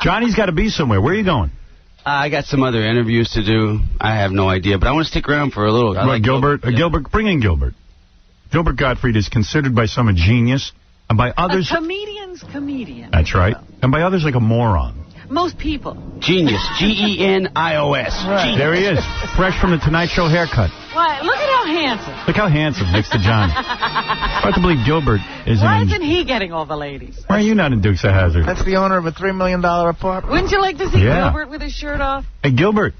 Johnny's got to be somewhere. Where are you going? I got some other interviews to do. I have no idea, but I want to stick around for a little. Like Gilbert. Gilbert, bring in Gilbert. Gilbert Gottfried is considered by some a genius, and by others... A comedian's comedian. That's right. And by others, like a moron. Most people. Genius. Genius. Right. There he is. Fresh from the Tonight Show haircut. Why, look at how handsome. Look how handsome next to Johnny. Hard to believe Gilbert is Why isn't he getting all the ladies? Why are you not in Dukes of Hazzard? That's the owner of a $3 million apartment. Wouldn't you like to see Gilbert with his shirt off? Hey, Gilbert.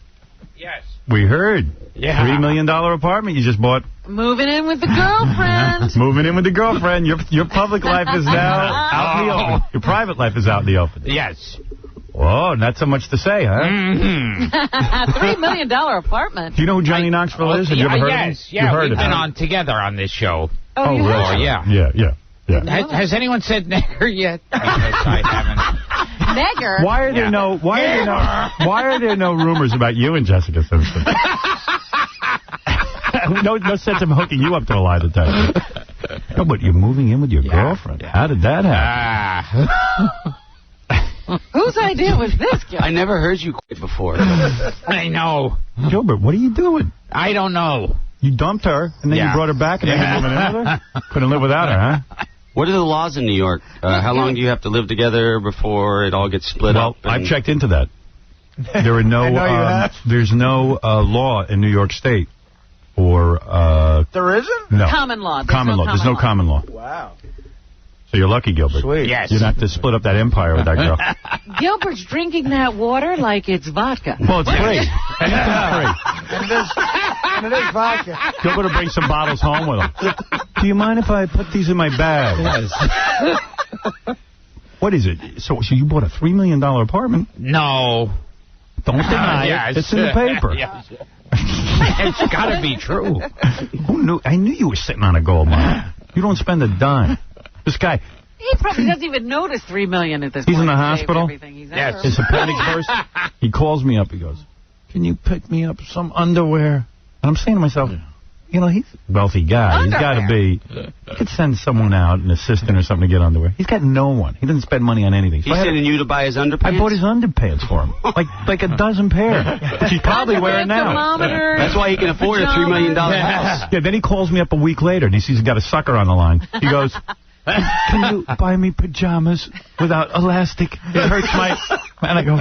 Yes. We heard. Yeah. $3 million apartment you just bought. Moving in with the girlfriend. Moving in with the girlfriend. Your public life is now out in the open. Your private life is out in the open. Yes. Oh, not so much to say, huh? $3 million apartment. Do you know who Johnny Knoxville is? Have you ever heard of him? Yeah, we've been on together on this show. Oh, really? Yeah. Yeah. Has anyone said nigger yet? Because I haven't. Nigger? Why are there no rumors about you and Jessica Simpson? no sense of hooking you up to a lie detector. No, but you're moving in with your girlfriend. How did that happen? Whose idea was this, Gilbert? I never heard you quit before. I know. Gilbert, what are you doing? I don't know. You dumped her, and then you brought her back, and then you're moving in with her? Couldn't live without her, huh? What are the laws in New York? How long do you have to live together before it all gets split up? Well, I've checked into that. There are no. There's no law in New York State for. There isn't? No. Common law. There's no common law. Wow. So you're lucky, Gilbert. Sweet. Yes. You don't have to split up that empire with that girl. Gilbert's drinking that water like it's vodka. Well, it's free. Anything's free. And it is vodka. Gilbert will bring some bottles home with him. Do you mind if I put these in my bag? Yes. What is it? So you bought a $3 million apartment? No. Don't deny it. It's in the paper. It's got to be true. Who knew? I knew you were sitting on a gold mine. You don't spend a dime. This guy... He probably doesn't even notice $3 million at this point. He's in the hospital? Yes. It's a panic burst. He calls me up. He goes, can you pick me up some underwear? And I'm saying to myself, you know, he's a wealthy guy. He's got to be... He could send someone out, an assistant or something, to get underwear. He's got no one. He doesn't spend money on anything. He's sending you to buy his underpants? I bought his underpants for him. Like a dozen pairs. Which he's probably wearing now. That's why he can afford a $3 million house. Yeah, then he calls me up a week later, and he sees he's got a sucker on the line. He goes... Can you buy me pajamas without elastic? It hurts my... And I go,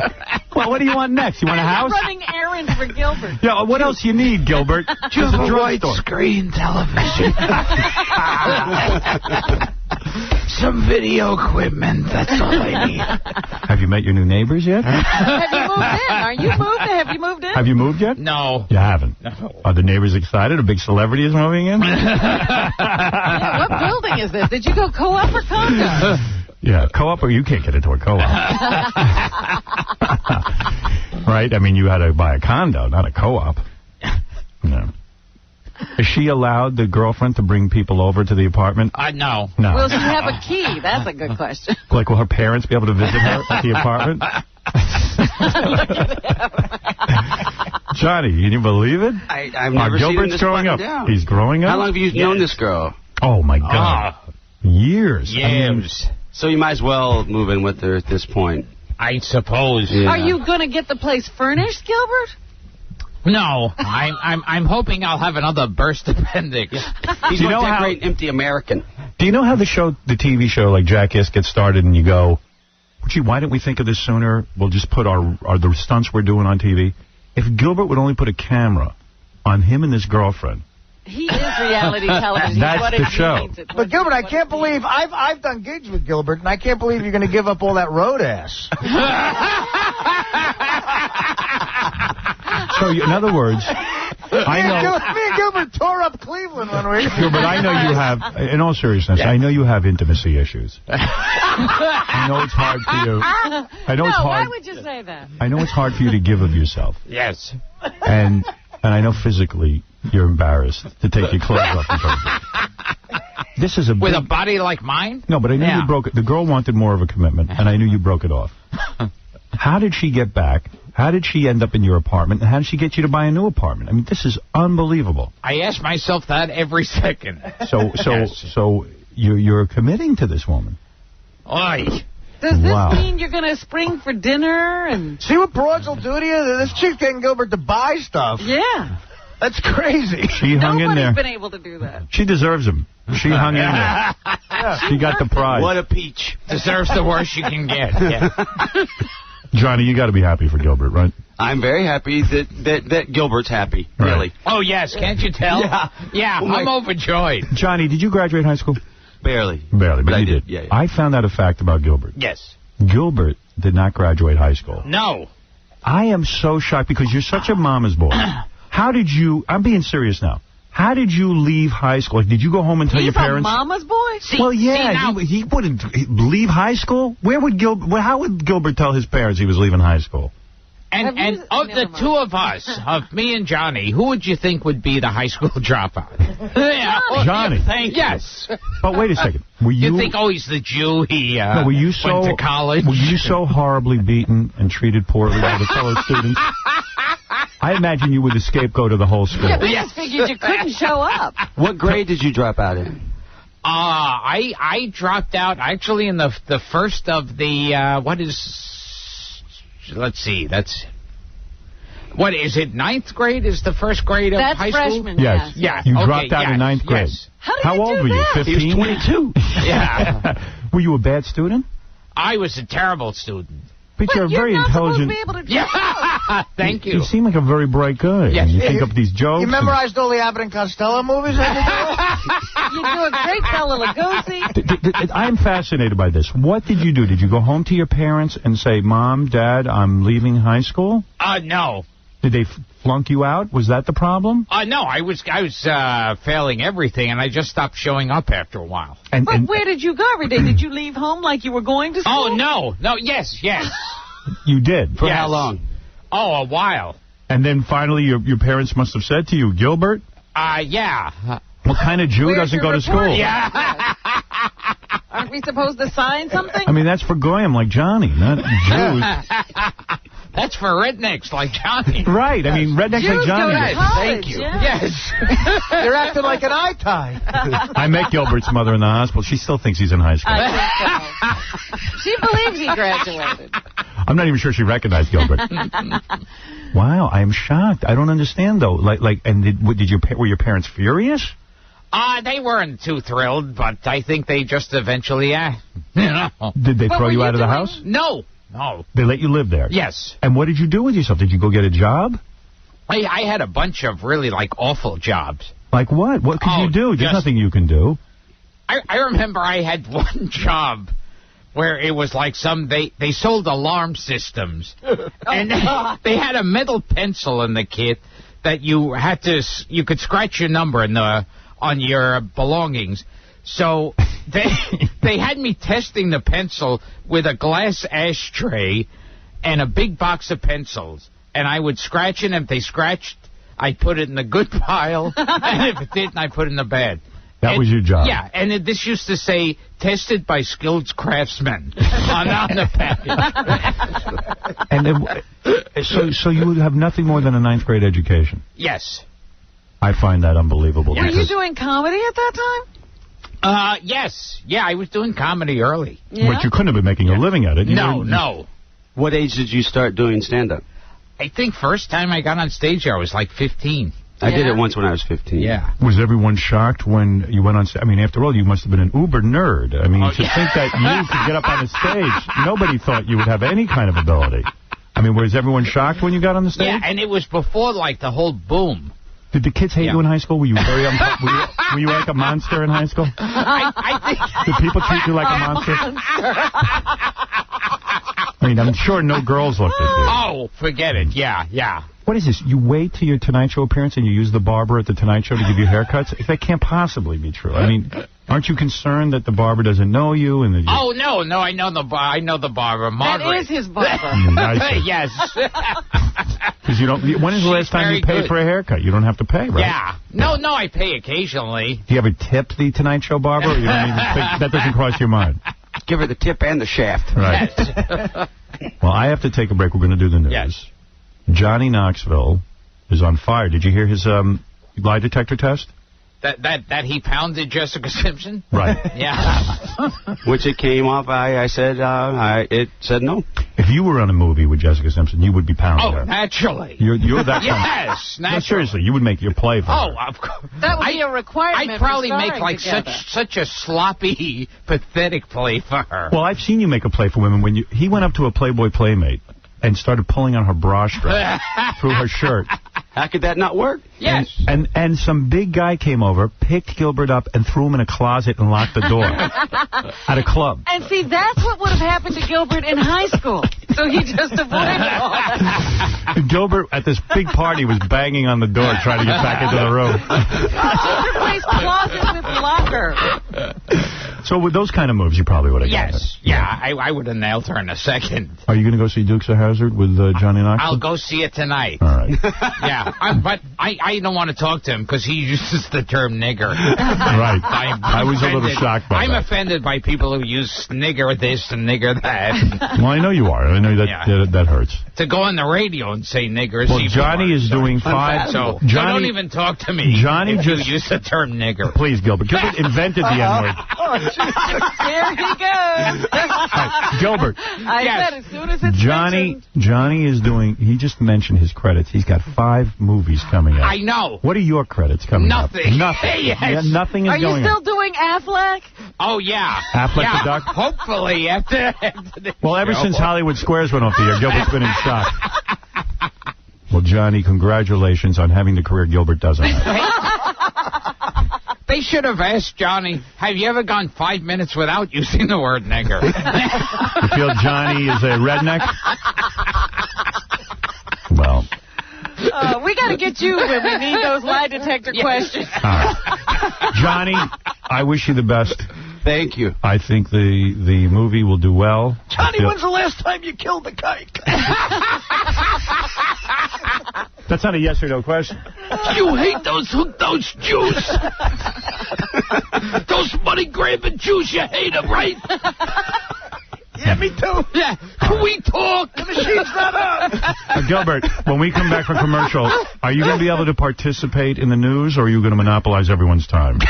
well, what do you want next? You want a house? You're running errands for Gilbert. Yeah, what else you need, Gilbert? Just a widescreen television. Some video equipment, that's all I need. Have you met your new neighbors yet? Have you moved in? Are you moved? Have you moved in? Have you moved yet? No. You haven't? No. Are the neighbors excited? A big celebrity is moving in? Yeah, what building is this? Did you go co-op or condo? Yeah, co-op, or you can't get into a co-op. Right? I mean, you had to buy a condo, not a co-op. No. Is she allowed, the girlfriend, to bring people over to the apartment? No. No. Will she have a key? That's a good question. Like, will her parents be able to visit her at the apartment? Johnny, can you believe it? I've never seen Gilbert's this growing up. down. He's growing up? How long have you known this girl? Oh, my God. Years. Years. So you might as well move in with her at this point. I suppose. Yeah. Are you going to get the place furnished, Gilbert? No, I'm hoping I'll have another burst appendix. He's going to decorate an empty American. Do you know how the TV show, like Jackass, gets started and you go, gee, why didn't we think of this sooner? We'll just put the stunts we're doing on TV. If Gilbert would only put a camera on him and his girlfriend. He is reality television. That's the show. But Gilbert, I can't believe I've done gigs with Gilbert, and I can't believe you're going to give up all that road ass. So, in other words, I know... Me and Gilbert tore up Cleveland one week. Gilbert, I know you have, in all seriousness, I know you have intimacy issues. I know it's hard for you. I know it's hard. Why would you say that? I know it's hard for you to give of yourself. Yes. And I know physically you're embarrassed to take your clothes off in front of you. This is With a body like mine? No, but I knew you broke it. The girl wanted more of a commitment, and I knew you broke it off. How did she get back? How did she end up in your apartment? And how did she get you to buy a new apartment? I mean, this is unbelievable. I ask myself that every second. So you're committing to this woman. Oy. Does this Wow. mean you're going to spring for dinner? And See what broads will do to you? This chick's getting Gilbert to buy stuff. yeah. That's crazy. She hung in there. Nobody's been able to do that. She deserves him. She hung in there. She got the prize. What a peach. Deserves the worst you can get. Yeah. Johnny, you got to be happy for Gilbert, right? I'm very happy that Gilbert's happy, Right. really. Oh, yes. Can't you tell? Yeah. I'm overjoyed. Johnny, did you graduate high school? Barely. Barely, but I you did. did. Yeah. I found out a fact about Gilbert. Yes. Gilbert did not graduate high school. No. I am so shocked because you're such a mama's boy. How did you, I'm being serious now, how did you leave high school? Like, did you go home and tell your parents? He's a mama's boy? Well, yeah, now- he wouldn't leave high school. Where would how would Gilbert tell his parents he was leaving high school? And Have you- of the never mind. two of us, of me and Johnny, who would you think would be the high school dropout? Yeah, Johnny. Yes. But wait a second. Were you? You think, oh, he's the Jew. He no, were you so, went to college. Were you so horribly beaten and treated poorly by the fellow students? I imagine you were the scapegoat of the whole school. Yeah, we just figured you couldn't show up. What grade did you drop out in? I dropped out actually in the first of the what is? Let's see. What is it? 9th grade is the first grade of That's high school. freshman, Yes. Yeah. You okay, dropped out in yes, 9th grade. yes. How old do were you? that? 15? He was 22. Yeah. Were you a bad student? I was a terrible student. But you're a very not intelligent. supposed to be able to do Yeah. Thank you. You seem like a very bright guy. Yes. You think up these jokes. You memorized all the Abbott and Costello movies? You do a great Bela Lugosi. I'm fascinated by this. What did you do? Did you go home to your parents and say, Mom, Dad, I'm leaving high school? No. Did they flunk you out? Was that the problem? No, I was failing everything, and I just stopped showing up after a while. But where did you go every day? Did you leave home like you were going to school? Oh, no, yes. You did? For Yes. how long? Oh, a while. And then finally your parents must have said to you, Gilbert, Yeah. what kind of Jew Where's doesn't your go to report? school? Yeah. Aren't we supposed to sign something? I mean, that's for Goyim like Johnny, not Jews. That's for rednecks like Johnny. Right. I mean, rednecks Jews like Johnny. go to did. college, Thank you. yeah. Yes. You're acting like an eye tie. I met Gilbert's mother in the hospital. She still thinks he's in high school. I think so. She believes he graduated. I'm not even sure she recognized Gilbert. Wow, I am shocked. I don't understand though. Were your parents furious? They weren't too thrilled, but I think they just eventually, Did they What throw were you you out of the doing? house? No. They let you live there? Yes. And what did you do with yourself? Did you go get a job? I had a bunch of really, awful jobs. Like what? What could you do? There's nothing you can do. I remember I had one job where it was like they sold alarm systems. And they had a metal pencil in the kit that you could scratch your number on your belongings. So they had me testing the pencil with a glass ashtray and a big box of pencils. And I would scratch it, and if they scratched, I'd put it in the good pile. And if it didn't, I'd put it in the bad. That was your job? Yeah, and this used to say, tested by skilled craftsmen on the package. And then, so you would have nothing more than a 9th grade education? Yes. I find that unbelievable. Were you doing comedy at that time? Yes. Yeah, I was doing comedy early. Yeah. But you couldn't have been making a living at it. No. What age did you start doing stand-up? I think first time I got on stage, I was like 15. I did Yeah. it once when I was 15. Yeah. Was everyone shocked when you went on stage? I mean, after all, you must have been an uber nerd. I mean, to think that you could get up on a stage, nobody thought you would have any kind of ability. I mean, was everyone shocked when you got on the stage? Yeah, and it was before, the whole boom. Did the kids hate you in high school? Were you very were you like a monster in high school? I think... Did people treat you like a monster? I mean, I'm sure no girls looked at you. Oh, forget it. Yeah. What is this? You wait till your Tonight Show appearance and you use the barber at the Tonight Show to give you haircuts? That can't possibly be true. I mean, aren't you concerned that the barber doesn't know you? And that you... Oh, no, I know the barber. Margaret. That is his barber. I see. Yes. Because you don't. When is the last time you paid for a haircut? You don't have to pay, right? Yeah. No, I pay occasionally. Do you ever tip the Tonight Show barber? Or you don't even think, that doesn't cross your mind? Give her the tip and the shaft. Right. Well, I have to take a break. We're going to do the news. Yes. Johnny Knoxville is on fire. Did you hear his lie detector test? That he pounded Jessica Simpson? Right. Yeah. Which it came off. I said, it said no. If you were on a movie with Jessica Simpson, you would be pounding her. Naturally. You're that Yes, naturally. No, seriously, you would make your play for her. Of course. That would be a requirement. I'd probably for make like together. such a sloppy, pathetic play for her. Well, I've seen you make a play for women. He went up to a Playboy Playmate and started pulling on her bra strap through her shirt. How could that not work? Yes. And some big guy came over, picked Gilbert up, and threw him in a closet and locked the door at a club. And see, that's what would have happened to Gilbert in high school. So he just avoided all that. Gilbert, at this big party, was banging on the door trying to get back into the room. Replace closet with locker. So with those kind of moves, you probably would have gotten it. Yeah, I would have nailed her in a second. Are you going to go see Dukes of Hazzard with Johnny Knoxville? I'll go see it tonight. All right. Yeah, but I don't want to talk to him because he uses the term nigger. Right. I was a little shocked by I'm that. offended by people who use nigger this and nigger that. Well, I know you are. I know that hurts. To go on the radio and say nigger is Well, even Johnny worse. is doing 5... So don't even talk to me if you use the term nigger. Please, Gilbert. Gilbert invented the N-word. Here he goes. Right. Gilbert. I said as soon as it's mentioned. Johnny is doing... He just mentioned his credits. He's got 5 movies coming out. I know. What are your credits coming up? Nothing. Nothing. Yes. Yeah, nothing is Are you going still on. doing Affleck? Oh, yeah. Affleck the Duck? Hopefully, after this Well, ever show. since Hollywood Squares went off the air, Gilbert's been in shock. Well, Johnny, congratulations on having the career Gilbert doesn't have. They should have asked Johnny, have you ever gone 5 minutes without using the word nigger? You feel Johnny is a redneck? Well... We got to get you when we need those lie detector questions. All right. Johnny, I wish you the best. Thank you. I think the movie will do well. Johnny, when's the last time you killed a kite? That's not a yes or no question. You hate those Jews. Those money-grabbing Jews, you hate them, right? Yeah, me too. Yeah. Can we talk? The machine's not on. Gilbert, when we come back from commercial, are you going to be able to participate in the news, or are you going to monopolize everyone's time?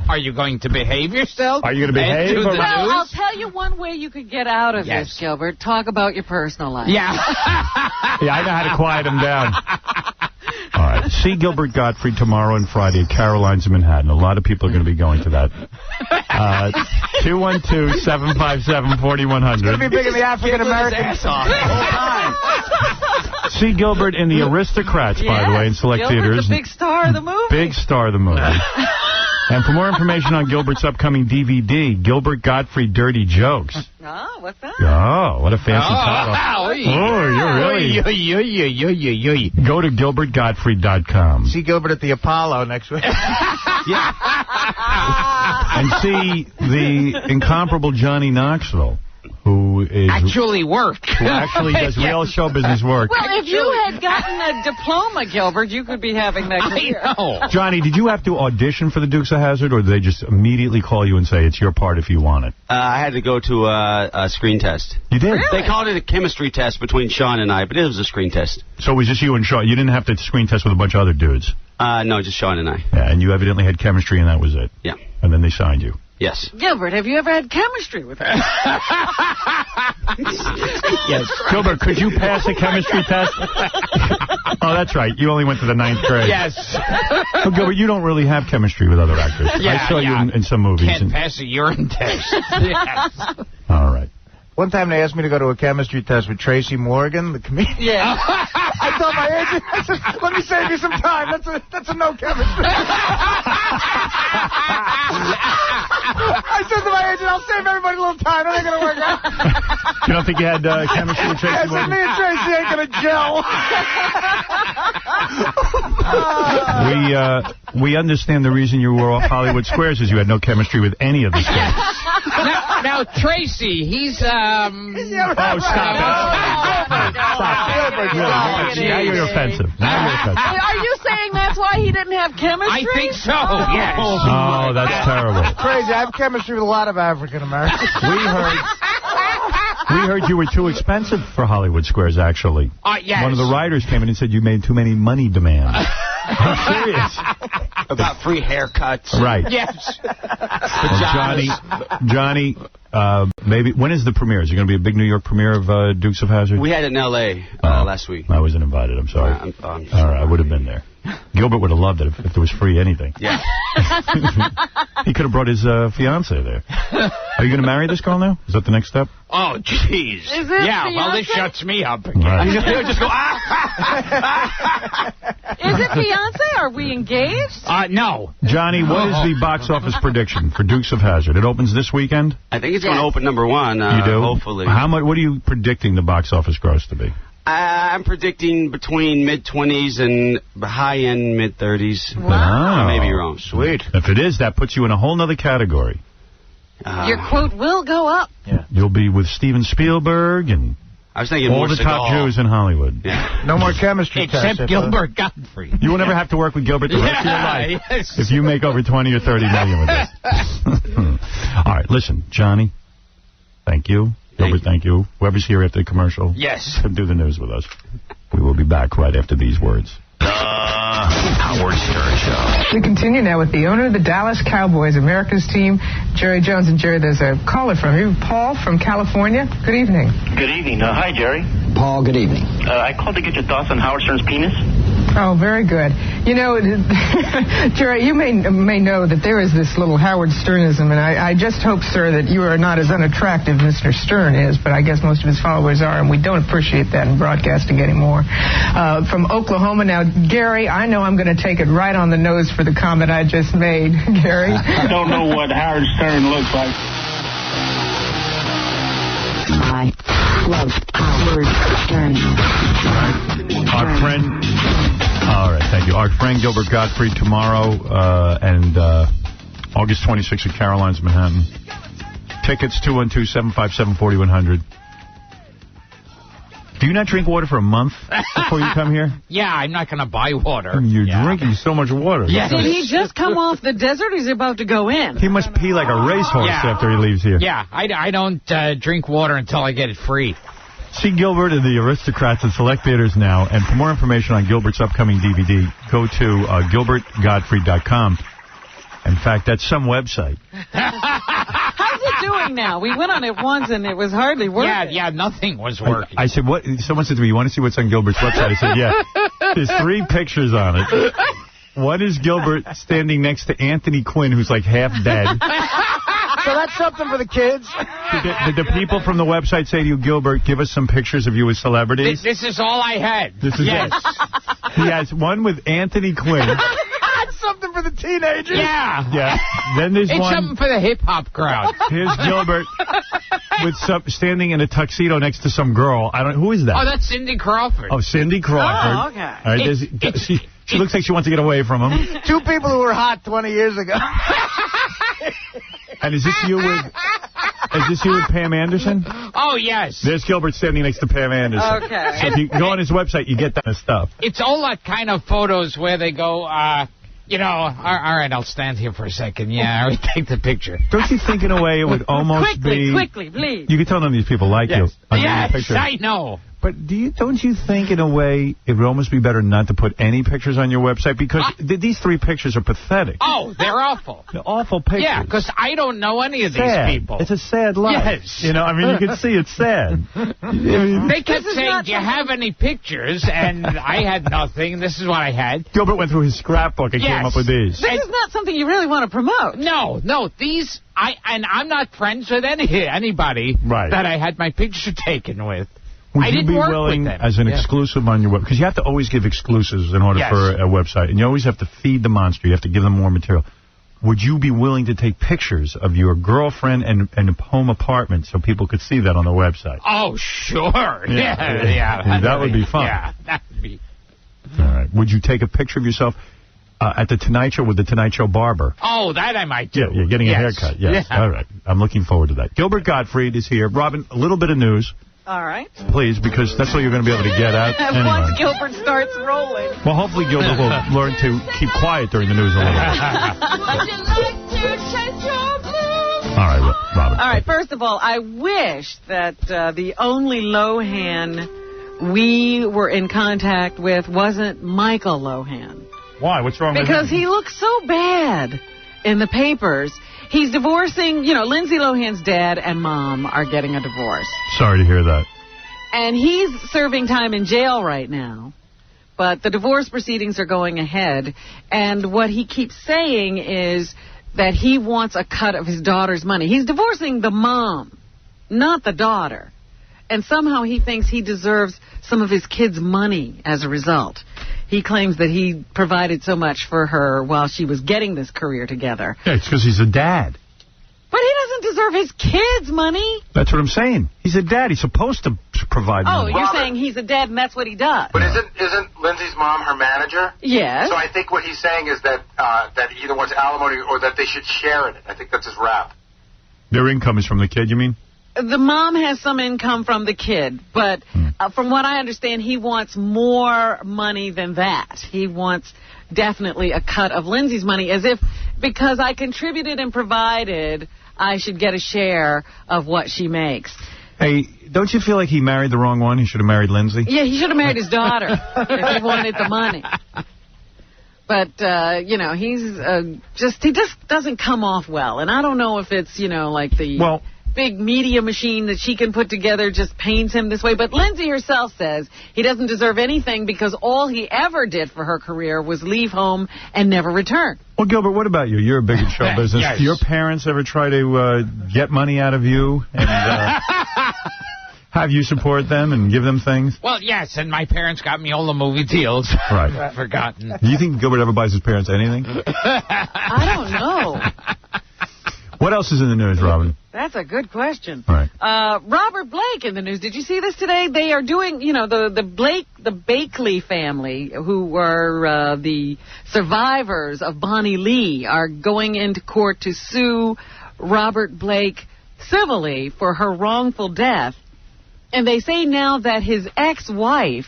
Are you going to behave yourself? Are you going to behave? And do the Well, I'll news? tell you one way you could get out of this, Gilbert. Talk about your personal life. Yeah. Yeah, I know how to quiet him down. All right. See Gilbert Gottfried tomorrow and Friday at Caroline's in Manhattan. A lot of people are going to be going to that. 212-757-4100. It's going to be big in the African-American song. See Gilbert in The Aristocrats, by the way, in select Gilbert's theaters. the big star of the movie. Big star of the movie. And for more information on Gilbert's upcoming DVD, Gilbert Gottfried Dirty Jokes. Oh, what's that? Oh, what a fancy title. Oh, you're really... Go to GilbertGottfried.com. See Gilbert at the Apollo next week. And see the incomparable Johnny Knoxville, who is... Actually work. Who actually does real show business work. Well, if you had gotten a diploma, Gilbert, you could be having that career. I know. Johnny, did you have to audition for the Dukes of Hazzard, or did they just immediately call you and say, it's your part if you want it? I had to go to a screen test. You did? Really? They called it a chemistry test between Sean and I, but it was a screen test. So it was just you and Shaw. You didn't have to screen test with a bunch of other dudes? No, just Sean and I. Yeah, and you evidently had chemistry, and that was it? Yeah. And then they signed you? Yes. Gilbert, have you ever had chemistry with her? Yes. Gilbert, could you pass a chemistry test? Oh, that's right. You only went to the 9th grade. Yes. Oh, Gilbert, you don't really have chemistry with other actors. Yeah, I saw you in some movies. Can't pass a urine test. Yes. All right. One time they asked me to go to a chemistry test with Tracy Morgan, the comedian. Yeah. I told my agent, I said, let me save you some time. That's a no chemistry. I said to my agent, I'll save everybody a little time. It ain't going to work out. You don't think you had chemistry with Tracy I said, Morgan? me and Tracy ain't going to gel. We understand the reason you were off Hollywood Squares is you had no chemistry with any of the stars. Now, Tracy, he's, Oh, stop it. Stop it. Now you're offensive. Are you saying that's why he didn't have chemistry? I think so, yes. Oh, that's terrible. Crazy. I have chemistry with a lot of African Americans. We heard you were too expensive for Hollywood Squares, actually. Yes. One of the writers came in and said you made too many money demands. I'm serious. About free haircuts. Right. Yes. Well, Johnny, maybe, when is the premiere? Is it going to be a big New York premiere of Dukes of Hazzard? We had it in L.A. Last week. I wasn't invited, I'm sorry. I'm All right, I would have been there. Gilbert would have loved it if there was free anything. Yeah. He could have brought his fiancée there. Are you going to marry this girl now? Is that the next step? Oh, jeez. Is it Yeah, well, this fiancé? shuts me up again. Right. Just go, Is it fiancé? Are we engaged? No. Johnny, what is the box office prediction for Dukes of Hazzard? It opens this weekend? I think it's going to open number 1. You do? Hopefully. How much? What are you predicting the box office gross to be? I'm predicting between mid-20s and high-end mid-30s. Wow. I may be wrong. Sweet. If it is, that puts you in a whole nother category. Your quote will go up. Yeah. You'll be with Steven Spielberg and I was thinking all more the top Seagal. Jews in Hollywood. Yeah. No more chemistry tests. Except Gilbert Gottfried. You will never have to work with Gilbert the rest of your life Yes. if you make over 20 or 30 million with this. All right, listen, Johnny, thank you. Gilbert, thank you. Whoever's here after the commercial, Yes. do the news with us. We will be back right after these words. Howard Stern Show. We continue now with the owner of the Dallas Cowboys, America's team, Jerry Jones. And Jerry, there's a caller from you, Paul from California. Good evening. Good evening. Hi, Jerry. Paul, good evening. I called to get your thoughts on Howard Stern's penis. Oh, very good. You know, Jerry, you may know that there is this little Howard Sternism, and I just hope, sir, that you are not as unattractive as Mr. Stern is, but I guess most of his followers are, and we don't appreciate that in broadcasting anymore. From Oklahoma, now, Gary, I know I'm going to take it right on the nose for the comment I just made. Gary? I don't know what Howard Stern looks like. I love Howard Stern. Our friend, all right, thank you. Our friend Gilbert Gottfried tomorrow and August 26th at Caroline's, Manhattan. Tickets 212-757-4100. Do you not drink water for a month before you come here? Yeah, I'm not going to buy water. You're drinking so much water. Yes. Did he just come off the desert? He's about to go in. He must pee like a racehorse after he leaves here. Yeah, I don't drink water until I get it free. See Gilbert and the Aristocrats in select theaters now. And for more information on Gilbert's upcoming DVD, go to gilbertgottfried.com. In fact, that's some website. How's it doing now? We went on it once and it was hardly working. Yeah, nothing was working. I said, what? Someone said to me, you want to see what's on Gilbert's website? I said, yeah. There's 3 pictures on it. One is Gilbert standing next to Anthony Quinn, who's like half dead. So that's something for the kids. Did the people from the website say to you, Gilbert, give us some pictures of you with celebrities? This is all I had. This is yes. it. He has one with Anthony Quinn. That's something for the teenagers. Yeah. Yeah. Then there's It's one. something for the hip-hop crowd. Here's Gilbert with standing in a tuxedo next to some girl. Who is that? Oh, that's Cindy Crawford. Oh, Cindy Crawford. Oh, okay. All right, she looks like she wants to get away from him. 2 people who were hot 20 years ago. And is this you with Pam Anderson? Oh, yes. There's Gilbert standing next to Pam Anderson. Okay. So if you go on his website, you get that kind of stuff. It's all that kind of photos where they go, all right, I'll stand here for a second. Yeah, I take the picture. Don't you think in a way it would almost be... Quickly, please. You can tell them these people like you. Yes, picture. I know. But don't you think in a way it would almost be better not to put any pictures on your website? Because these 3 pictures are pathetic. Oh, they're awful. They're awful pictures. Yeah, because I don't know any of sad. these people. It's a sad life. Yes. You know, I mean, you can see it's sad. They kept saying, do you have any pictures? And I had nothing. This is what I had. Gilbert went through his scrapbook and came up with these. This is not something you really want to promote. No, these, I'm not friends with anybody that I had my picture taken with. Would I you didn't be work willing, with them. as an exclusive on your web, because you have to always give exclusives in order for a website, and you always have to feed the monster. You have to give them more material. Would you be willing to take pictures of your girlfriend and home apartment so people could see that on the website? Oh, sure. Yeah. That would be fun. Yeah, that would be. All right. Would you take a picture of yourself at the Tonight Show with the Tonight Show barber? Oh, that I might do. Yeah, you're getting a haircut. Yes. Yeah. All right. I'm looking forward to that. Gilbert Gottfried is here. Robin, a little bit of news. All right. Please, because that's all you're going to be able to get out. Anyway. Once Gilbert starts rolling. Well, hopefully Gilbert will learn to keep quiet during the news a little bit. All right, Robin. All right, first of all, I wish that the only Lohan we were in contact with wasn't Michael Lohan. Why? What's wrong with him? Because he looks so bad in the papers. He's divorcing, Lindsay Lohan's dad and mom are getting a divorce. Sorry to hear that. And he's serving time in jail right now. But the divorce proceedings are going ahead. And what he keeps saying is that he wants a cut of his daughter's money. He's divorcing the mom, not the daughter. And somehow he thinks he deserves some of his kids' money as a result. He claims that he provided so much for her while she was getting this career together. Yeah, it's because he's a dad. But he doesn't deserve his kids' money. That's what I'm saying. He's a dad. He's supposed to provide money. Oh, you're saying he's a dad and that's what he does. But isn't Lindsay's mom her manager? Yes. So I think what he's saying is that that he either wants alimony or that they should share in it. I think that's his rap. Their income is from the kid, you mean? The mom has some income from the kid, but from what I understand, he wants more money than that. He wants definitely a cut of Lindsay's money, as if because I contributed and provided, I should get a share of what she makes. Hey, don't you feel like he married the wrong one? He should have married Lindsay? Yeah, he should have married his daughter if he wanted the money. But, he just doesn't come off well. And I don't know if it's, like the big media machine that she can put together just paints him this way. But Lindsay herself says he doesn't deserve anything because all he ever did for her career was leave home and never return. Well, Gilbert, what about you? You're big in show business. Yes. Do your parents ever try to get money out of you and have you support them and give them things? Well, yes, and my parents got me all the movie deals. Right. I've forgotten. Do you think Gilbert ever buys his parents anything? I don't know. What else is in the news, Robin? That's a good question. Right. Robert Blake in the news. Did you see this today? They are doing, the Bakley family, who were the survivors of Bonnie Lee, are going into court to sue Robert Blake civilly for her wrongful death. And they say now that his ex-wife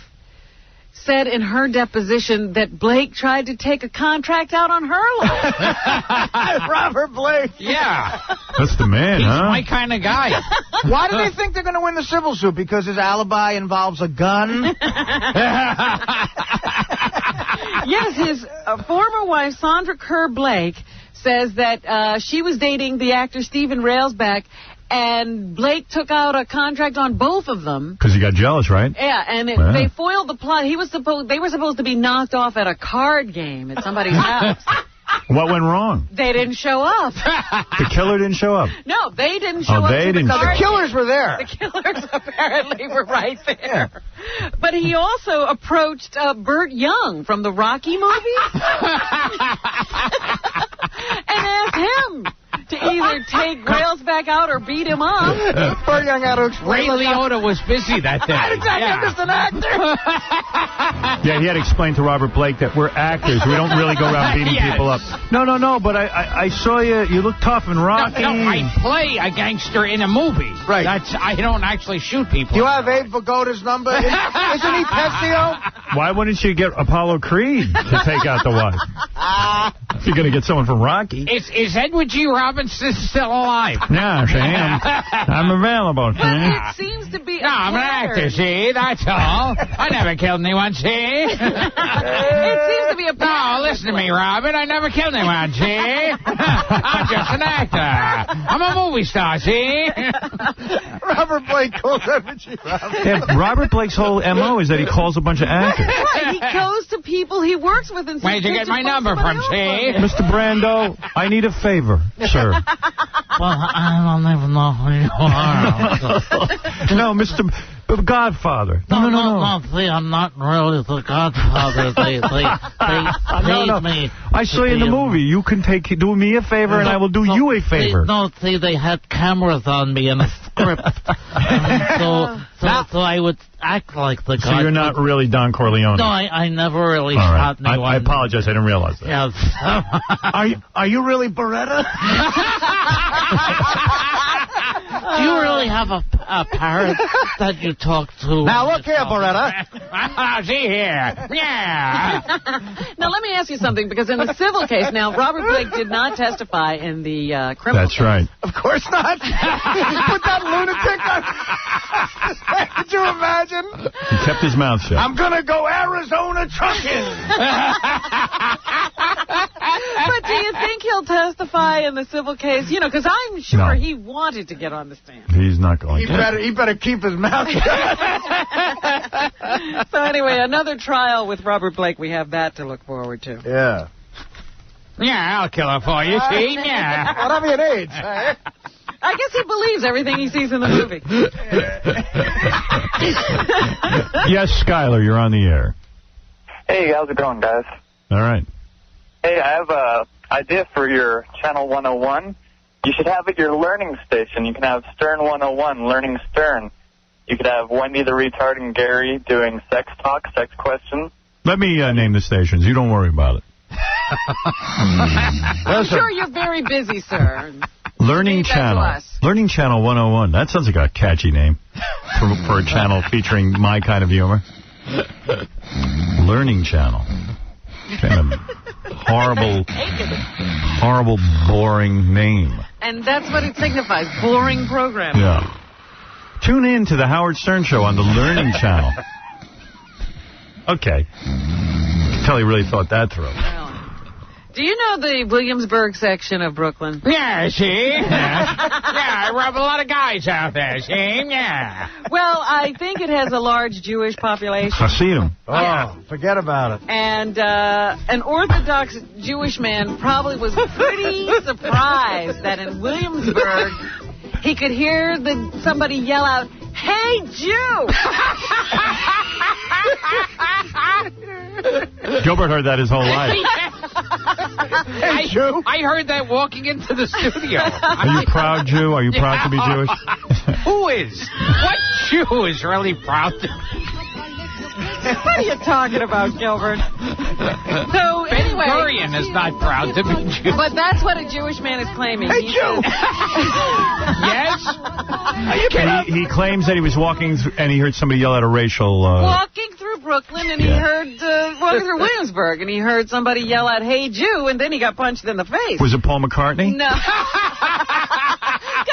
said in her deposition that Blake tried to take a contract out on her life. Robert Blake. Yeah. That's the man, He's huh? my kind of guy. Why do they think they're going to win the civil suit? Because his alibi involves a gun? Yes, his former wife, Sandra Kerr Blake, says that she was dating the actor Stephen Railsback, and Blake took out a contract on both of them. Because he got jealous, right? Yeah, and they foiled the plot. They were supposed to be knocked off at a card game at somebody's house. What went wrong? They didn't show up. The killer didn't show up? No, they didn't show up. They didn't. The killers were there. The killers apparently were right there. But he also approached Burt Young from the Rocky movie and asked him to either take Railsback out or beat him up. Burt Young had to explain. Ray Liotta was busy that day. I'm just an actor. Yeah, he had to explain to Robert Blake that we're actors. We don't really go around beating people up. No, but I saw you. You look tough and rocky. No, I play a gangster in a movie. Right. I don't actually shoot people. Do you have Abe Vigoda's number? Isn't he Pessio? Why wouldn't you get Apollo Creed to take out the wife? If you're going to get someone from Rocky. Is Edward G. Robinson still alive? Yeah, I am. I'm available. But it seems to be I'm an actor, see? That's all. I never killed anyone, see? It seems to be a pattern. No, listen to me, Robin. I never killed anyone, see? I'm just an actor. I'm a movie star, see? Robert Blake calls Edward G. Robinson. Yeah, Robert Blake's whole M.O. is that he calls a bunch of actors. Right, he goes to people he works with and says, Where'd you get my number from, see? Mr. Brando, I need a favor, sir. Well, I don't even know who you are. No, Mr. Godfather. No, see, I'm not really the Godfather. They paid me. I saw you in the movie. You can do me a favor, and I will do you a favor. See, they had cameras on me and a script. So I would act like the So you're not really Don Corleone. No, I never really All right. shot anyone. I apologize. I didn't realize that. Yes. Are you really Beretta? Do you really have a parrot that you talk to? Now, look here, Beretta. See here. Yeah. Now, let me ask you something, because in the civil case, now, Robert Blake did not testify in the criminal That's case. right. Of course not. Put that lunatic on. Could you imagine? He kept his mouth shut. I'm going to go Arizona trucking. But do you think he'll testify in the civil case? You know, because I'm sure he wanted to get on the stand. He's not going to. He better keep his mouth shut. So anyway, another trial with Robert Blake. We have that to look forward to. Yeah. Yeah, I'll kill her for you, see? Yeah. What have you an age? I guess he believes everything he sees in the movie. Yes, Skyler, you're on the air. Hey, how's it going, guys? All right. Hey, I have a idea for your Channel 101. You should have it your learning station. You can have Stern 101, Learning Stern. You could have Wendy the Retard and Gary doing sex talk, sex questions. Let me name the stations. You don't worry about it. I'm sure you're very busy, sir. Learning Channel. Learning Channel 101. That sounds like a catchy name for a channel featuring my kind of humor. Learning Channel. Kind of horrible, boring name. And that's what it signifies, boring program. Yeah. Tune in to the Howard Stern Show on the Learning Channel. Okay. I can tell he really thought that through. Do you know the Williamsburg section of Brooklyn? Yeah, see? Yeah, I rub a lot of guys out there, see? Yeah. Well, I think it has a large Jewish population. I see him. Oh, forget about it. And an Orthodox Jewish man probably was pretty surprised that in Williamsburg he could hear somebody yell out, "Hey, Jew!" Gilbert heard that his whole life. Hey, Jew. I heard that walking into the studio. Are you proud Jew? Are you proud to be Jewish? Who is? What Jew is really proud to be? What are you talking about, Gilbert? So, anyway... Ben-Gurion is not proud to be Jewish. But that's what a Jewish man is claiming. Hey, Jew! Yes? He claims that he was walking and he heard somebody yell out a racial... Walking through Brooklyn, and he heard... walking through Williamsburg, and he heard somebody yell out, "Hey, Jew," and then he got punched in the face. Was it Paul McCartney? No.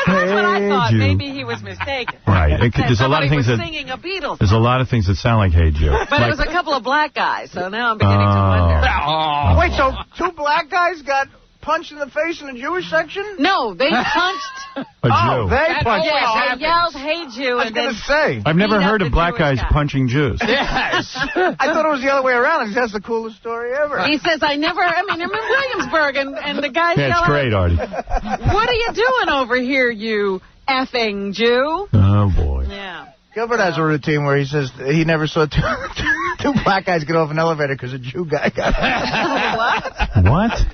That's what I thought. Jew. Maybe he was mistaken. Right. There's a lot of things that singing a Beatles. There's a lot of things that sound like "Hey Jew." But it was a couple of black guys, so now I'm beginning to wonder. Oh. Wait, so two black guys got punched in the face in the Jewish section? No, they punched. A Jew. They punched. Yeah, they yelled, "Hey, Jew," and then say. I've never heard of black guys punching Jews. Yes. I thought it was the other way around. That's the coolest story ever. He says, I'm in Williamsburg, and the guys Yeah, yell it's great, Artie. "What are you doing over here, you effing Jew?" Oh, boy. Yeah. Gilbert has a routine where he says he never saw two black guys get off an elevator because a Jew guy got What?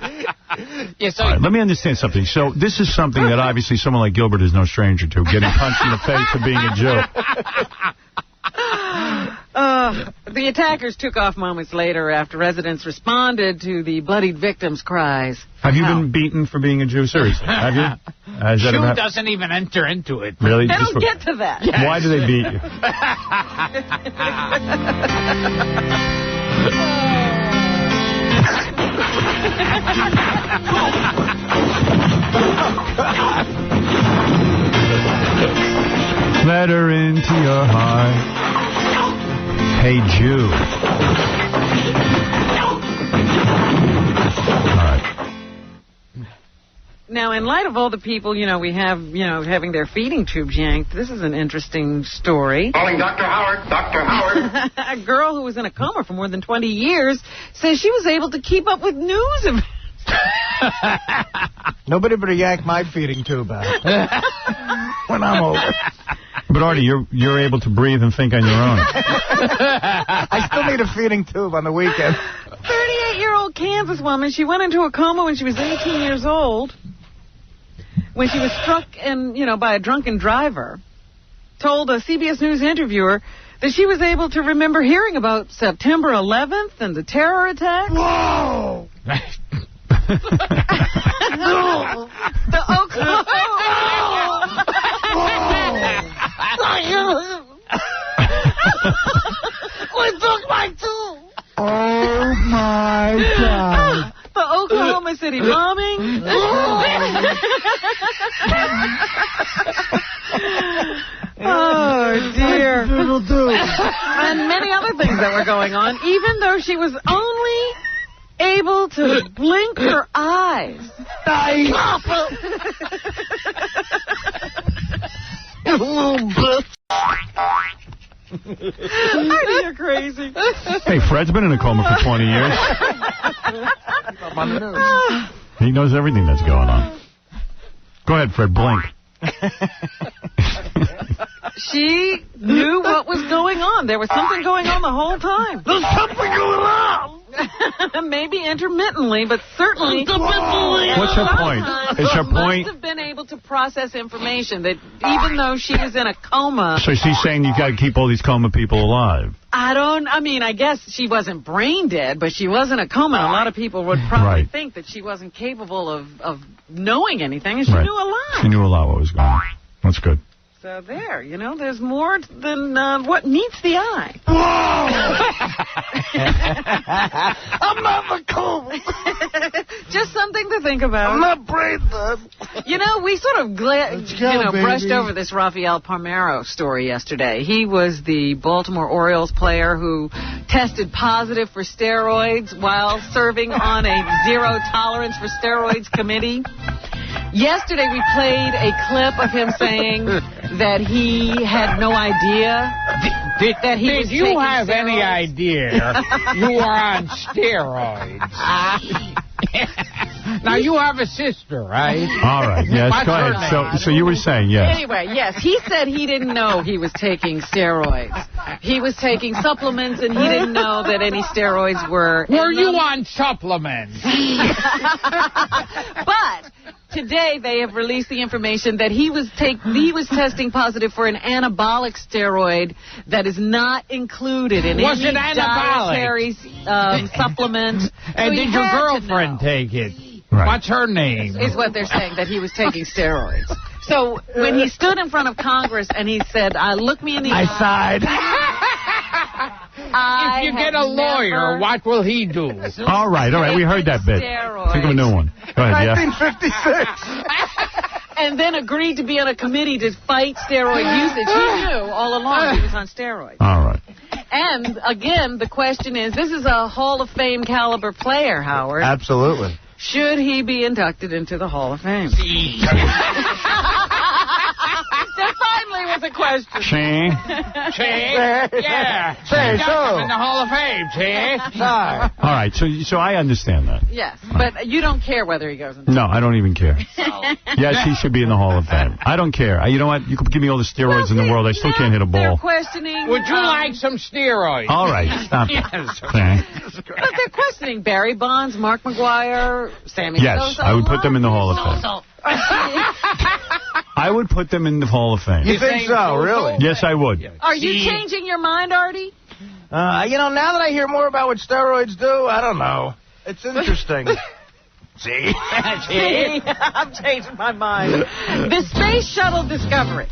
Yeah, so All right, let me understand something. So this is something that obviously someone like Gilbert is no stranger to, getting punched in the face for being a Jew. The attackers took off moments later after residents responded to the bloodied victims' cries. Have you been beaten for being a Jew? Seriously, have you? Jew doesn't even enter into it. Really? They don't get to that. Yes. Why do they beat you? Let her into your heart. Hey, Jew. All right. Now, in light of all the people, we have, having their feeding tubes yanked, this is an interesting story. Calling Dr. Howard. Dr. Howard. A girl who was in a coma for more than 20 years says she was able to keep up with news events. Nobody better yank my feeding tube out when I'm older. But, Artie, you're able to breathe and think on your own. I still need a feeding tube on the weekend. 38-year-old Kansas woman, she went into a coma when she was 18 years old, when she was struck by a drunken driver, told a CBS News interviewer that she was able to remember hearing about September 11th and the terror attack. Whoa! The Oklahoma... Oh, dear. And many other things that were going on, even though she was only able to blink her eyes. You little bitch. You're crazy. Hey, Fred's been in a coma for 20 years. He knows everything that's going on. Go ahead, Fred, blink. She knew what was going on. There was something going on the whole time. There's something going on. Maybe intermittently, but certainly. What's her point? Is her point? Must have been able to process information that even though she was in a coma. So she's saying you got to keep all these coma people alive. I guess she wasn't brain dead, but she was in a coma. A lot of people would probably think that she wasn't capable of knowing anything, and she knew a lot. She knew a lot what was going on. That's good. So there, there's more than what meets the eye. I'm not in a coma. Just something to think about. I'm not brain dead. We sort of brushed over this Rafael Palmeiro story yesterday. He was the Baltimore Orioles player who tested positive for steroids while serving on a zero tolerance for steroids committee. Yesterday we played a clip of him saying that he had no idea that he was Did you have steroids. any idea you were on steroids? Now, you have a sister, right? All right, yes, go ahead. So you were saying, yes. Anyway, yes, he said he didn't know he was taking steroids. He was taking supplements, and he didn't know that any steroids were... Were you on supplements? But today they have released the information that he was testing positive for an anabolic steroid that is not included in any dietary supplement. And did your girlfriend take it? Right. What's her name? Is what they're saying, that he was taking steroids. So when he stood in front of Congress and he said, look me in the eye. I sighed. If you get a lawyer, what will he do? All right. We heard that bit. Think of a new one. Go ahead, 1956. And then agreed to be on a committee to fight steroid usage. He knew all along he was on steroids. All right. And, again, the question is, this is a Hall of Fame caliber player, Howard. Absolutely. Should he be inducted into the Hall of Fame? There finally was a question. Yeah. In the Hall of Fame, All right, so I understand that. Yes, but you don't care whether he goes in. No, I don't even care. Yes, he should be in the Hall of Fame. I don't care. You know what? You can give me all the steroids in the world. I still can't hit a ball. They're questioning... Would you like some steroids? All right, stop it. But they're questioning Barry Bonds, Mark McGwire, Sammy Sosa. I would put them in the Hall of Fame. I would put them in the Hall of Fame. You think so, really? Yes, I would. Are you changing your mind, Artie? Now that I hear more about what steroids do, I don't know. It's interesting. See? I'm changing my mind. The Space Shuttle Discovery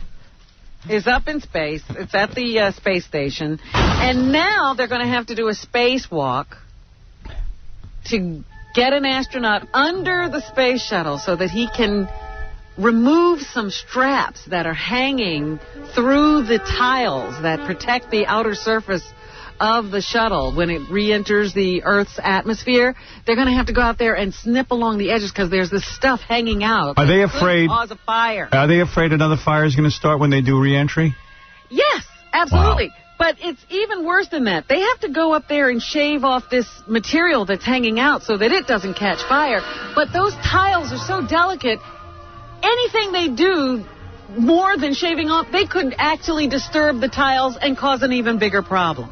is up in space. It's at the space station. And now they're going to have to do a spacewalk to get an astronaut under the space shuttle so that he can remove some straps that are hanging through the tiles that protect the outer surface of the shuttle when it re-enters the Earth's atmosphere. They're going to have to go out there and snip along the edges because there's this stuff hanging out. Are they afraid? Cause a fire. Are they afraid another fire is going to start when they do re-entry? Yes, absolutely. Wow. But it's even worse than that. They have to go up there and shave off this material that's hanging out so that it doesn't catch fire. But those tiles are so delicate, anything they do more than shaving off, they could actually disturb the tiles and cause an even bigger problem.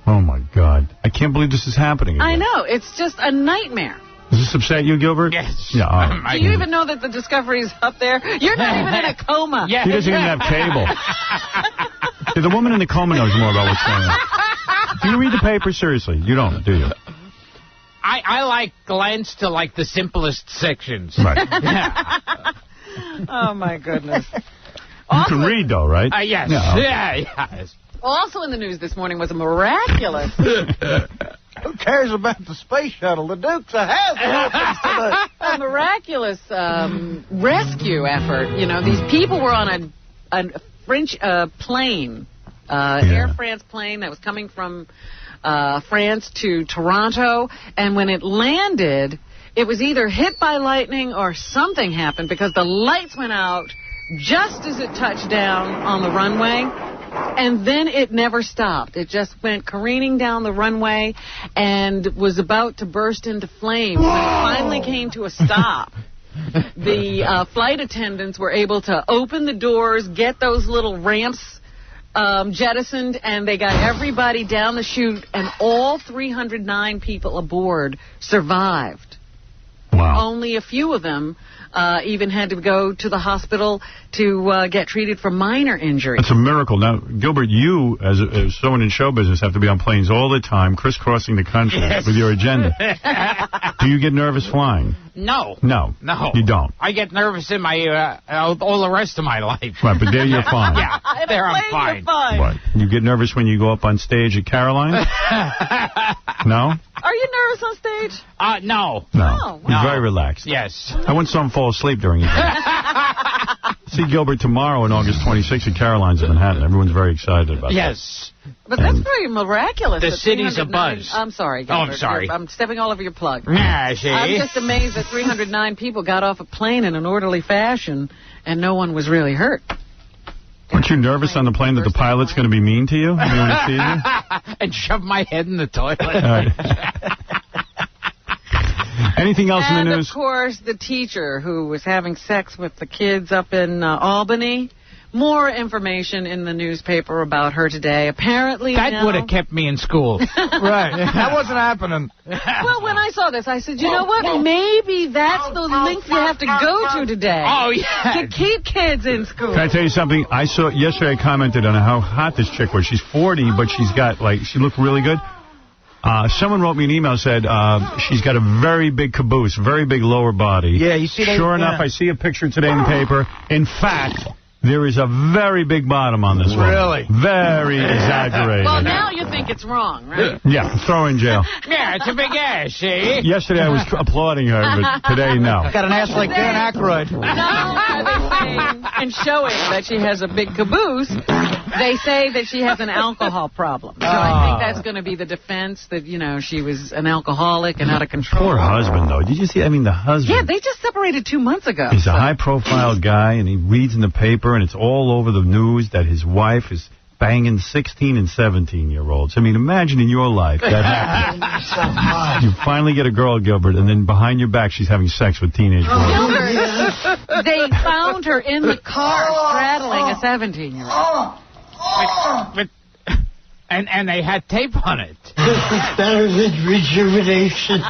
Oh, my God. I can't believe this is happening again. I know. It's just a nightmare. Does this upset you, Gilbert? Yes. Yeah, all right. Do you even know that the Discovery's up there? You're not even in a coma. He doesn't even have cable. The woman in the coma knows more about what's going on. Do you read the paper? Seriously, you don't, do you? I like glance to, the simplest sections. Right. Oh, my goodness. You can read, though, right? Yes. Yeah, okay. Yes. Also in the news this morning was a miraculous Who cares about the space shuttle? The Dukes of Hazzard. A miraculous rescue effort. You know, these people were on a French plane, Air France plane that was coming from France to Toronto, and when it landed, it was either hit by lightning or something happened because the lights went out just as it touched down on the runway, and then it never stopped. It just went careening down the runway and was about to burst into flames. When it finally came to a stop, the flight attendants were able to open the doors, get those little ramps jettisoned, and they got everybody down the chute, and all 309 people aboard survived. Wow. Only a few of them even had to go to the hospital to get treated for minor injuries. It's a miracle. Now, Gilbert, you, as someone in show business, have to be on planes all the time, crisscrossing the country with your agenda. Do you get nervous flying? No. No. No. You don't? I get nervous in my all the rest of my life. Right, but there you're fine. Yeah, there I'm fine. Right. You get nervous when you go up on stage at Caroline's? No? Are you nervous on stage? No. No. You're very relaxed. Yes. I once saw him fall asleep during it. See Gilbert tomorrow on August 26th at Caroline's in Manhattan. Everyone's very excited about that. Yes. But that's very miraculous. The city's abuzz. I'm sorry, Oh, Gilbert. I'm sorry. I'm stepping all over your plug. Yeah, see? I'm just amazed that 309 people got off a plane in an orderly fashion and no one was really hurt. Aren't you nervous on the plane that the pilot's going to be mean to you when he sees you? And shove my head in the toilet. All right. Anything else in the news? And, of course, the teacher who was having sex with the kids up in Albany. More information in the newspaper about her today. Apparently, that would have kept me in school. Right. That wasn't happening. Well, when I saw this, I said, you know what? Maybe that's the length you have to go to today. Oh, yeah. To keep kids in school. Can I tell you something? I saw yesterday. I commented on how hot this chick was. She's 40, but she's got, she looked really good. Someone wrote me an email, said she's got a very big caboose, very big lower body. Yeah, you see that? Sure enough, I see a picture today in the paper. In fact, there is a very big bottom on this one. Really? Very exaggerated. Well, now you think it's wrong, right? Yeah, throw her in jail. Yeah, it's a big ass, see? Yesterday I was applauding her, but today, no. Got an ass like Dan Aykroyd. Not only are they saying and showing that she has a big caboose, they say that she has an alcohol problem. So I think that's going to be the defense that, she was an alcoholic and out of control. Poor husband, though. Did you see? I mean, the husband. Yeah, they just separated 2 months ago. He's a high-profile guy, and he reads in the paper, and it's all over the news that his wife is banging 16 and 17-year-olds. I mean, imagine in your life that happens. You finally get a girl, Gilbert, and then behind your back she's having sex with teenage boys. Gilbert, they found her in the car straddling a 17-year-old. And they had tape on it. This is better than rejuvenation.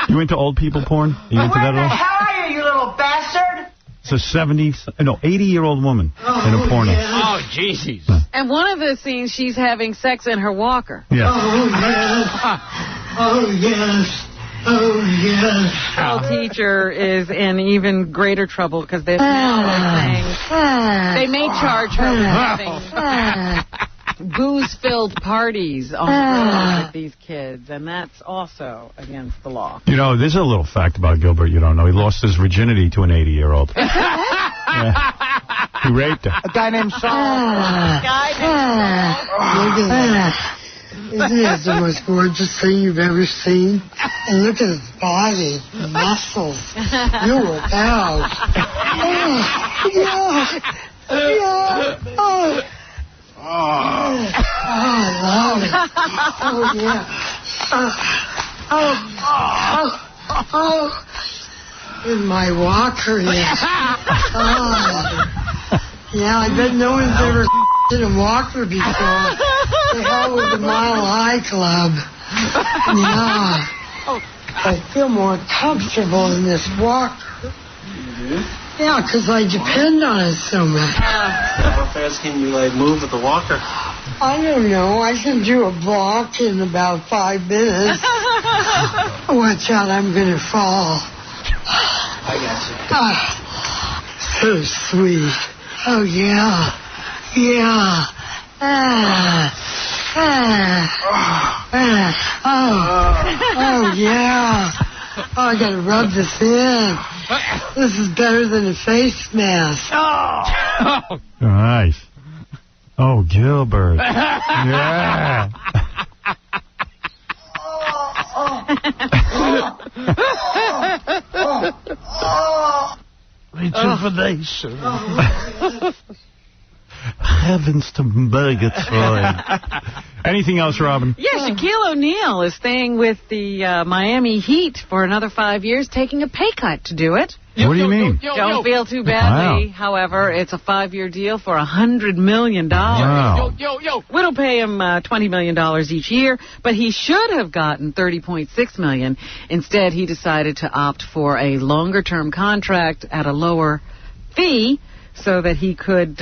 You into old people porn? Are you into that at all? How are you, you little bastard? It's a 80-year-old woman in a porno. Oh, Jesus. And one of the scenes, she's having sex in her walker. Yeah. Oh, yes. Oh, yes. Oh, yes. The teacher is in even greater trouble because they're saying they may charge her with having booze-filled parties on the road with these kids, and that's also against the law. There's a little fact about Gilbert you don't know. He lost his virginity to an 80-year-old. He raped her. A guy named Saul. Look at that. Isn't it the most gorgeous thing you've ever seen? And look at his body, the muscles. You work out. Oh, yeah. Yeah. Oh. I love it. Oh, yeah. In my walker, yes. Yeah, I bet no one's ever in a walker before. The hell with the Mile High Club. Yeah. I feel more comfortable in this walker. Yeah, because I depend on it so much. How fast can you, move with the walker? I don't know. I can do a block in about 5 minutes. Watch out, I'm going to fall. I got So you. sweet. Oh, yeah. Yeah. Oh, yeah. Oh, I gotta rub this in. This is better than a face mask. Nice. Oh, Gilbert. Yeah. Rejuvenation. Heavens to Murgatroyd. Anything else, Robin? Yeah, Shaquille O'Neal is staying with the Miami Heat for another 5 years, taking a pay cut to do it. What do you mean? Don't feel too badly. Wow. However, it's a 5-year deal for $100 million. Wow. It'll pay him $20 million each year, but he should have gotten $30.6 million. Instead, he decided to opt for a longer-term contract at a lower fee so that he could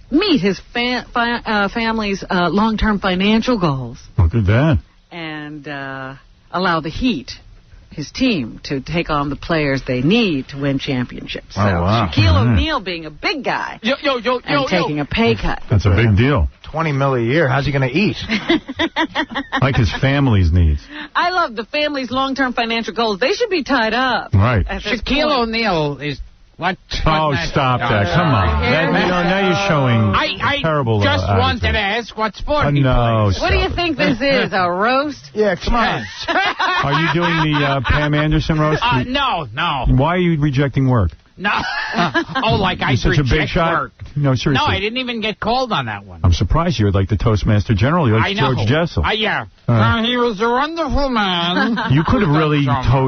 meet his family's long-term financial goals. Look at that. And allow the Heat, his team, to take on the players they need to win championships. So Shaquille O'Neal being a big guy and taking a pay cut. That's a big deal. $20 million a year. How's he going to eat? Like his family's needs. I love the family's long-term financial goals. They should be tied up. Right. Shaquille O'Neal is... What? Oh, stop that. Come on. Now you're showing terrible just wanted attitude. to ask what sport he No, plays. What do you think this is, a roast? Yeah, come on. Are you doing the Pam Anderson roast? No. Why are you rejecting work? No. Oh, like I You're such a big shot. work. No, seriously. No, I didn't even get called on that one. I'm surprised you're like the Toastmaster General. You're like I know. George Jessel. Yeah. He was a wonderful man. You could have really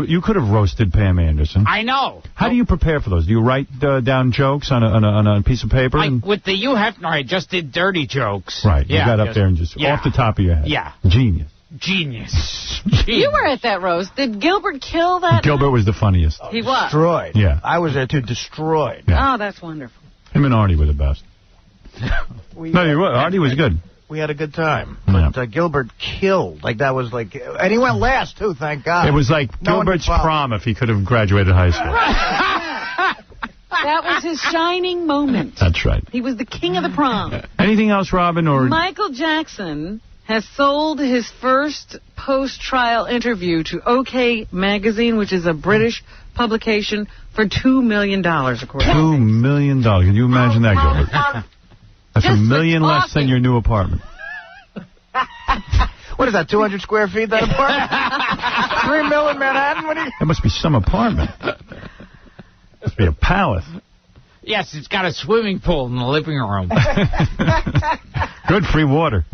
you could have roasted Pam Anderson. I know. How do you prepare for those? Do you write down jokes on a piece of paper? With the You Have... No, I just did dirty jokes. Right. You got up there and just off the top of your head. Yeah. Genius. You were at that roast. Did Gilbert kill that? Gilbert was the funniest. He was. Destroyed. Yeah. I was there too. Destroyed. Yeah. Oh, that's wonderful. Him and Artie were the best. Artie was good. We had a good time. But Gilbert killed. Like, that was like... And he went last, too, thank God. It was like Gilbert's prom if he could have graduated high school. That was his shining moment. That's right. He was the king of the prom. Anything else, Robin? Or Michael Jackson has sold his first post-trial interview to OK Magazine, which is a British publication, for $2 million, according to $2 million. Can you imagine that, Gilbert? That's $1 million less than your new apartment. What is that, 200 square feet, that apartment? $3 million in Manhattan? That must be some apartment. Must be a palace. Yes, it's got a swimming pool in the living room. Good free water.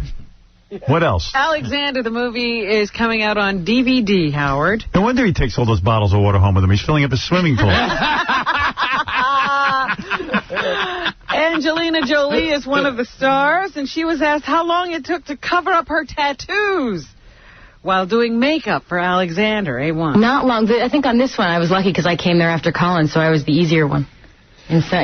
What else? Alexander, the movie, is coming out on DVD, Howard. No wonder he takes all those bottles of water home with him. He's filling up his swimming pool. Angelina Jolie is one of the stars, and she was asked how long it took to cover up her tattoos while doing makeup for Alexander, A1. Not long. I think on this one I was lucky because I came there after Collins, so I was the easier one. And so,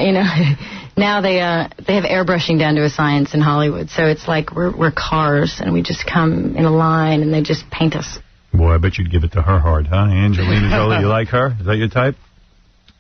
now they have airbrushing down to a science in Hollywood, so it's like we're cars, and we just come in a line, and they just paint us. Boy, I bet you'd give it to her hard, huh? Angelina Jolie, you like her? Is that your type?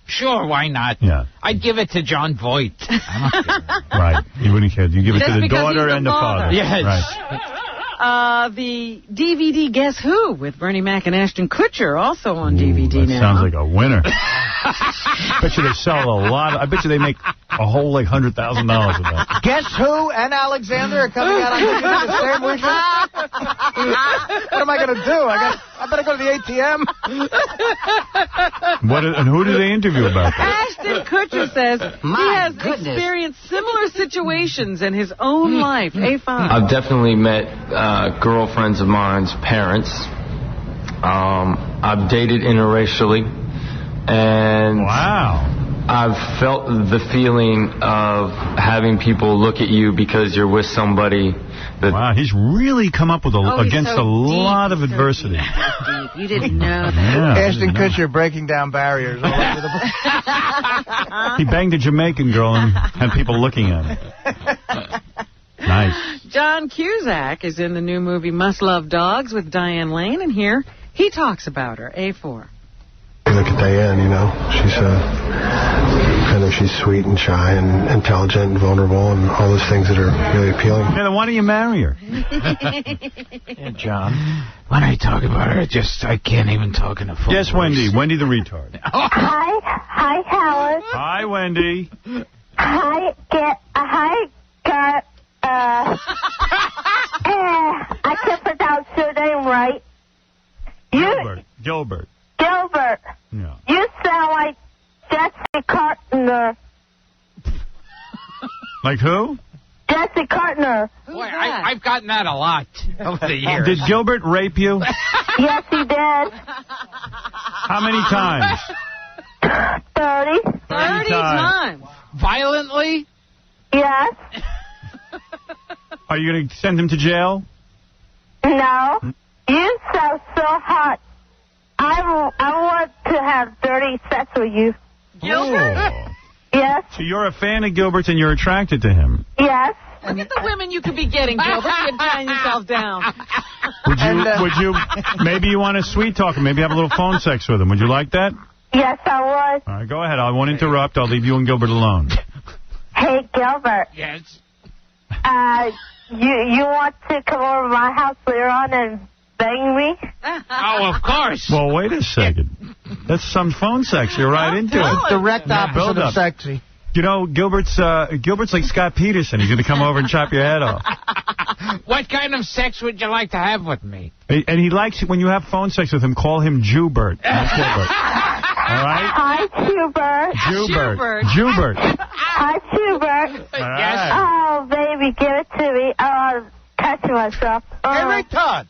Sure, why not? Yeah. I'd give it to John Voight. I don't care. Right. You wouldn't care. You give it Just to the because daughter he's the and the father. Yes. Right. The DVD Guess Who with Bernie Mac and Ashton Kutcher also on DVD that now. Sounds like a winner. I bet you they sell a lot. I bet you they make a whole like $100,000 of that. Guess Who and Alexander are coming out on DVD the same weekend? What am I going to do? I better go to the ATM. And who do they interview about that? Ashton Kutcher says he has experienced similar situations in his own life. A5. I've definitely met girlfriends of mine's parents. I've dated interracially. And wow. I've felt the feeling of having people look at you because you're with somebody that... Wow, he's really come up with against a lot of adversity. Deep. You didn't know that. Yeah, Ashton Kutcher breaking down barriers all over the place. He banged a Jamaican girl and had people looking at him. Nice. John Cusack is in the new movie Must Love Dogs with Diane Lane, and here he talks about her. A4. Look at Diane, she's I know she's sweet and shy and intelligent and vulnerable and all those things that are really appealing. Yeah, then why don't you marry her? Yeah, John. When I talk about her, I can't even talk in a phone. Yes, Wendy. Wendy the retard. Hi, Howard. Hi, Wendy. Hi, I can't pronounce your name right. Gilbert. Gilbert. Yeah. You sound like Jesse Cartner. Like who? Jesse Cartner. Boy, I've gotten that a lot over the years. Did Gilbert rape you? Yes, he did. How many times? 30. 30 times. Violently? Yes. Are you going to send him to jail? No. You sound so hot. I want to have dirty sex with you. Gilbert? Oh. Yes. So you're a fan of Gilbert's and you're attracted to him? Yes. Look at the women you could be getting, Gilbert. You're tying yourself down. Would you, maybe you want to sweet talk him, maybe have a little phone sex with him. Would you like that? Yes, I would. All right, go ahead. I won't interrupt. I'll leave you and Gilbert alone. Hey, Gilbert. Yes. You want to come over to my house later on and bang me? Oh, of course. Well, wait a second. That's some phone sex. You're right into it. Direct opposite of sexy. You know, Gilbert's like Scott Peterson. He's going to come over and chop your head off. What kind of sex would you like to have with me? And he likes it when you have phone sex with him, call him Jubert, not Gilbert. All right? Hi, Gilbert. Jubert. Hi, Gilbert. Yes. Oh, baby, give it to me. Oh, I'm touching myself. Hey, Todd.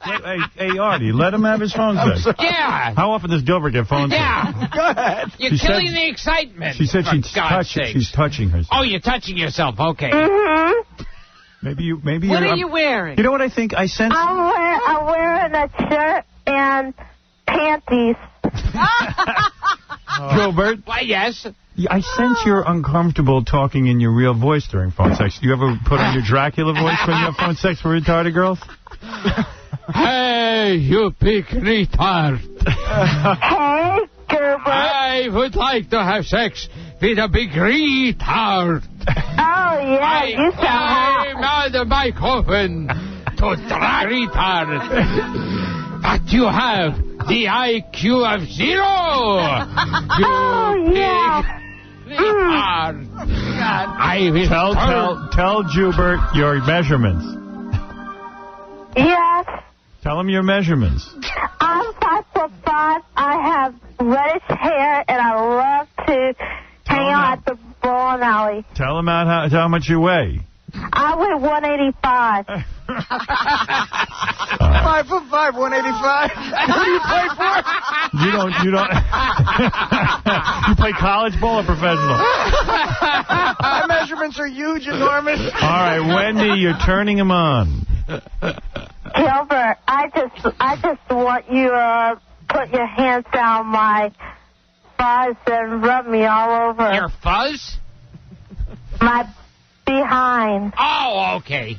Hey, Artie, let him have his phone sex. Yeah. How often does Gilbert get phone sex? Yeah. Go ahead. You're killing the excitement. She said she's touching herself. Oh, you're touching yourself. Okay. Mm-hmm. Maybe What are you wearing? You know what I think? I sense... I'm wearing a shirt and panties. Gilbert? Why, yes. I sense you're uncomfortable talking in your real voice during phone sex. Do you ever put on your Dracula voice when you have phone sex with retarded girls? Hey, you big retard. Hey, Gilbert. I would like to have sex with a big retard. Oh, yeah, you sound hot. I'm on the microphone to try retard. But you have the IQ of 0. You big retard. I will tell Jubert your measurements. Yes. Tell him your measurements. I'm 5'5". I have reddish hair, and I love to hang out at the bowling alley. Tell him how much you weigh. I weigh 185. 5'5", 185. Who do you play for? You don't. You play college ball or professional? My measurements are huge, enormous. All right, Wendy, you're turning him on. Gilbert, I just want you to put your hands down my fuzz and rub me all over. Your fuzz? My behind. Oh, okay.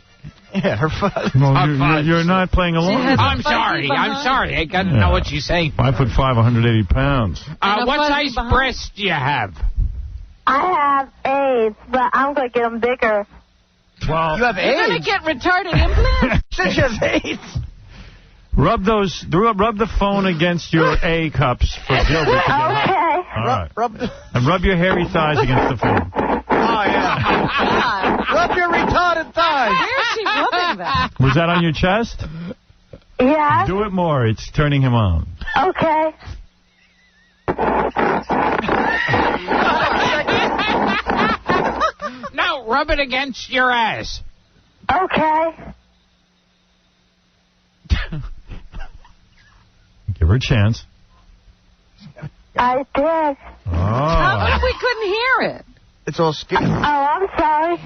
Yeah, her fuzz. Well, you're not playing along. I'm sorry. I got to know what she's saying. 5'5", 180 pounds. What size breasts do you have? I have AIDS, but I'm going to get them bigger. Well, you have AIDS? You're going to get retarded implants? She has AIDS. Rub the phone against your A cups for Gilbert to get hot. All right. And rub your hairy thighs against the phone. Oh, yeah. Rub your retarded thighs. Where's she rubbing that? Was that on your chest? Yeah. Do it more. It's turning him on. Okay. Now, rub it against your ass. Okay. Give her a chance. I did. How come we couldn't hear it? It's all skinny. Oh, I'm sorry.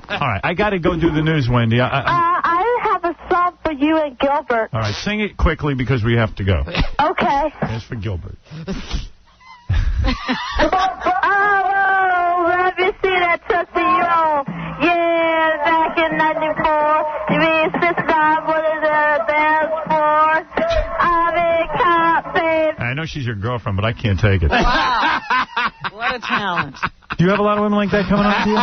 All right, I got to go do the news, Wendy. I have a song for you and Gilbert. All right, sing it quickly because we have to go. Okay. Here's for Gilbert. Oh, let me see that Tootsie Roll. Yeah, back in 94. You mean sister, what is the dance for? I'm in cop, babe. I know she's your girlfriend, but I can't take it. Wow. What lot of talent. Do you have a lot of women like that coming up to you?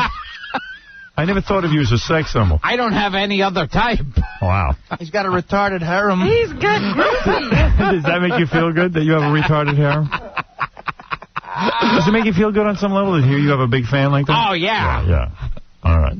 I never thought of you as a sex symbol. I don't have any other type. Wow. He's got a retarded harem. He's good. Does that make you feel good that you have a retarded harem? Does it make you feel good on some level to hear you have a big fan like that? Oh, yeah. Yeah. All right.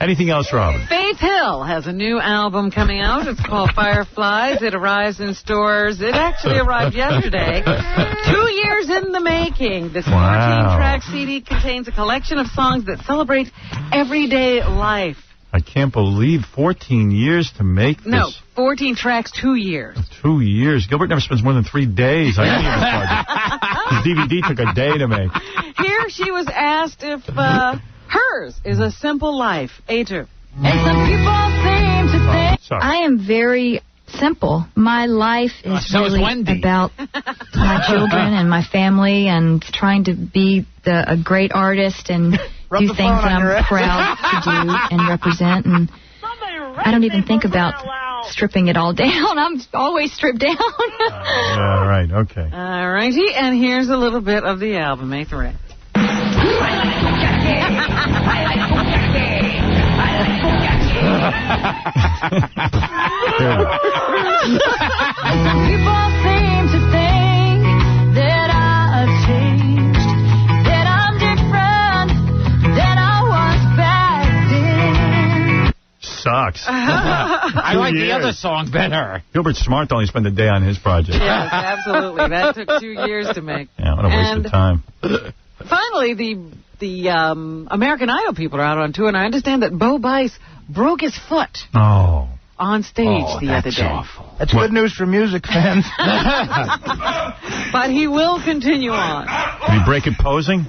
Anything else, Robin? Faith Hill has a new album coming out. It's called Fireflies. It arrives in stores. It actually arrived yesterday. 2 years in the making. This 14-track CD contains a collection of songs that celebrate everyday life. I can't believe 14 years to make this. No, 14 tracks, 2 years. 2 years. Gilbert never spends more than 3 days on any of his projects. His DVD took a day to make. Here she was asked if hers is a simple life. A2. And some people seem to think I am very simple. My life is really about my children and my family and trying to be a great artist and do things that I'm proud to do and represent. And I don't even think about stripping it all down. I'm always stripped down. Yeah, right. Okay. All righty. And here's a little bit of the album. A3. People seem to think that I've changed, that I'm different than I was back then. Sucks. I like the other song better. Gilbert's smart to only spend a day on his project. Yes, absolutely. That took 2 years to make. Yeah, what a waste of time. Finally, the American Idol people are out on tour, and I understand that Bo Bice broke his foot on stage the other day. Awful. That's good news for music fans. But he will continue on. Did he break it posing?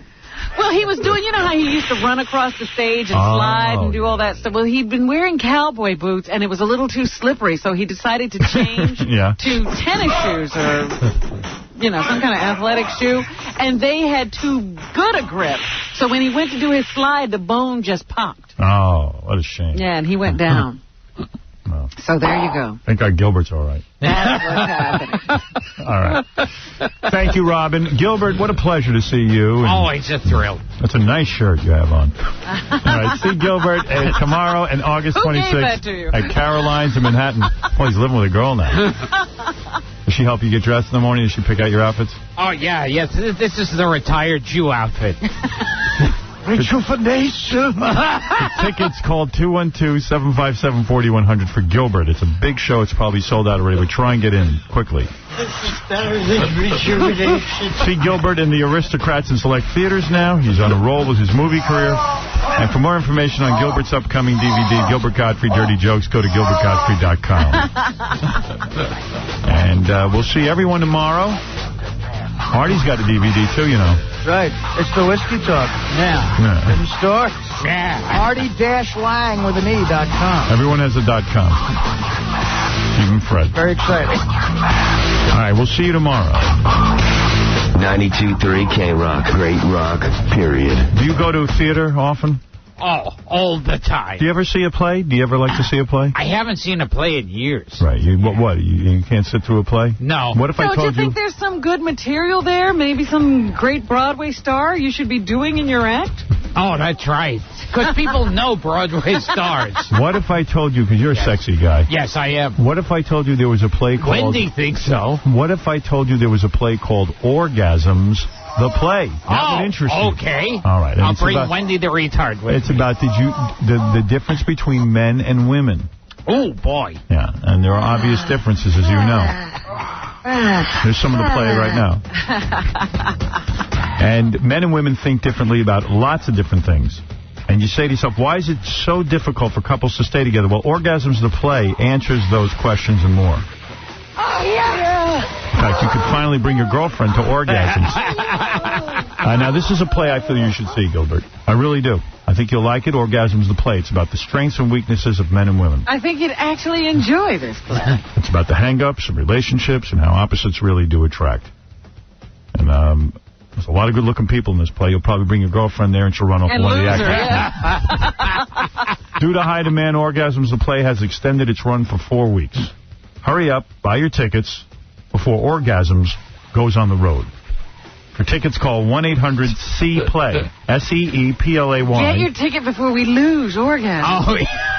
Well, he was doing, you know how he used to run across the stage and slide and do all that stuff? Well, he'd been wearing cowboy boots, and it was a little too slippery, so he decided to change to tennis shoes or, you know, some kind of athletic shoe. And they had too good a grip, so when he went to do his slide, the bone just popped. Oh, what a shame. Yeah, and he went down. Well, so there you go. Thank God Gilbert's all right. That's what's happening. All right. Thank you, Robin. Gilbert, what a pleasure to see you. And always a thrill. That's a nice shirt you have on. All right, see Gilbert tomorrow and August 26th at Caroline's in Manhattan. Well, he's living with a girl now. Does she help you get dressed in the morning? Does she pick out your outfits? Oh, yeah, yes. This is the retired Jew outfit. Rejuvenation. The tickets called 212-757-4100 for Gilbert. It's a big show. It's probably sold out already, but try and get in quickly. See Gilbert in the Aristocrats in select theaters now. He's on a roll with his movie career. And for more information on Gilbert's upcoming DVD, Gilbert Gottfried Dirty Jokes, go to gilbertgottfried.com. And we'll see everyone tomorrow. Artie's got a DVD, too, you know. Right. It's the Whiskey Talk. Yeah. In store. Yeah. Artie-Lang with an E.com. Everyone has a .com. Even Fred. Very exciting. All right, we'll see you tomorrow. 92.3 K-Rock. Great rock, period. Do you go to theater often? Oh, all the time. Do you ever see a play? Do you ever like to see a play? I haven't seen a play in years. Right. What? You can't sit through a play? No. What if I told you... Don't you think there's some good material there? Maybe some great Broadway star you should be doing in your act? Oh, that's right. Because people know Broadway stars. What if I told you, because you're a sexy guy. Yes, I am. What if I told you there was a play called... Wendy thinks so. What if I told you there was a play called Orgasms, the play? That would interest you. Okay. All right. I'll bring Wendy the retard with It's me. about the difference between men and women. Oh, boy. Yeah, and there are obvious differences, as you know. There's some of the play right now. And men and women think differently about lots of different things. And you say to yourself, why is it so difficult for couples to stay together? Well, Orgasms, the play, answers those questions and more. Oh, yeah. In fact, you could finally bring your girlfriend to Orgasms. Now, this is a play I feel you should see, Gilbert. I really do. I think you'll like it. Orgasms, the play. It's about the strengths and weaknesses of men and women. I think you'd actually enjoy this play. It's about the hang-ups and relationships and how opposites really do attract. And there's a lot of good-looking people in this play. You'll probably bring your girlfriend there and she'll run off one of the actors. Yeah. Due to high demand, Orgasms, the play has extended its run for 4 weeks. Hurry up, buy your tickets before Orgasms goes on the road. For tickets, call 1-800-C-PLAY. SEEPLAY. Get your ticket before we lose orgasm. Oh, yeah.